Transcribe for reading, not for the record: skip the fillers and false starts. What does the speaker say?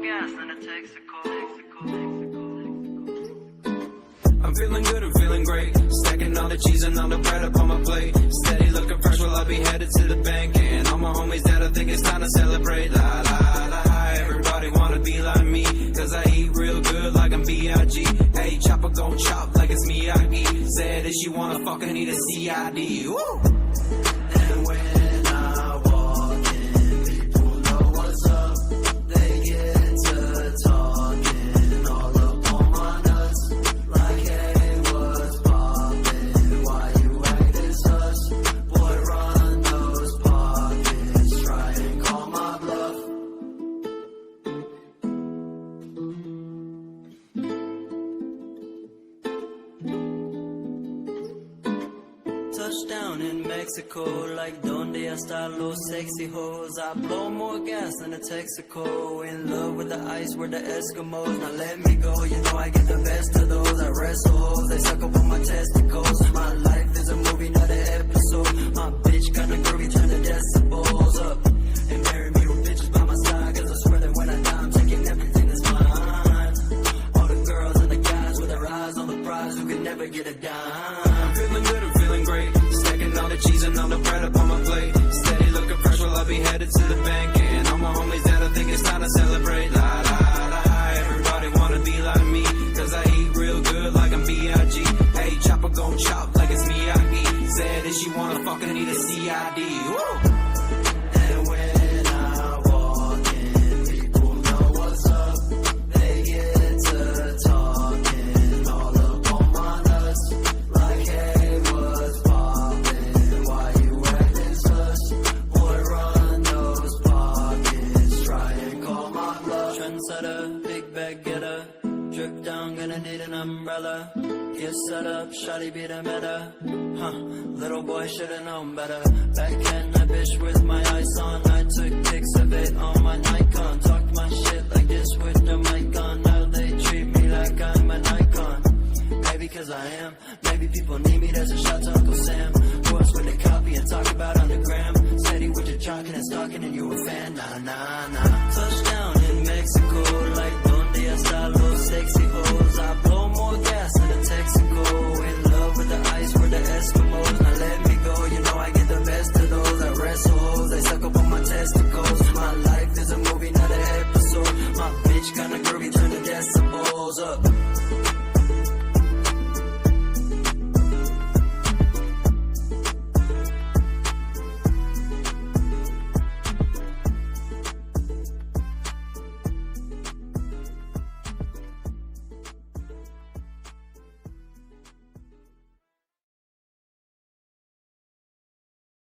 gas than a Texaco. I'm feeling good, I'm feeling great. Stacking all the cheese and all the bread up on my plate. Steady looking fresh, well I'll be headed to the bank. And all my homies that I think it's time to celebrate. La la la, everybody wanna be like me, cause I eat real good like I'm B.I.G. Hey, chopper gon' chop like it's Miyagi. Said if she wanna fuck, I need a C.I.D. Woo! And when I walk in, people know what's up. They get to talking all up on my nuts. Like, hey, what's poppin'? Why you actin' sus? Boy, run those pockets, try and call my bluff. Touchdown in Mexico, like donde están los sexy hoes? I blow more gas than a Texaco. In love with the ice, we're the Eskimos. Now let me go, you know I get the best of those. I wrestle hoes, they suck up on my testicles. My life is a movie, not an episode. My bitch kinda groovy, turn the decibels up. And marry me with bitches by my side, cause I swear that when I die, I'm taking everything that's mine. All the girls and the guys with their eyes on the prize who could never get a dime. I'm feeling good, I'm feeling great. Stacking all the cheese and all the bread up on my plate. Steady looking fresh, well I'll be headed to the bank. And all my homies that I think it's time to celebrate. La la la, everybody wanna be like me, cause I eat real good like I'm B.I.G. Hey, chopper gon' chop like it's Miyagi. Said if she wanna fuck, I need a C.I.D. Woo! And when I walk in, people know what's up. They get to talking all up on my nuts. Like, hey, what's poppin'? Why you actin' sus? Boy, run those pockets, try and call my bluff. Trendsetter, big bag getter. Drip down, gonna need an umbrella. Get set up, shawty be the meta. Huh, little boy should've known better. Backhand that bitch with my ice on. I took pics of it on my Nikon. Talk my shit like this with the mic on. Now they treat me like I'm an icon. Maybe cause I am, maybe people need me. There's a shot to Uncle Sam. Who else would they copy and talk about on the gram? Steady with your chalking and stalking and you a fan. Nah, nah, nah. Touchdown in Mexico, like donde están los sexy hoes? I blow more gas than a Texaco. In love with the ice, we're the Eskimos. Now let me go, you know I get the best of those. I wrestle hoes, they suck up on my testicles. My life is a movie, not an episode. My bitch kinda groovy, turn the decibels up.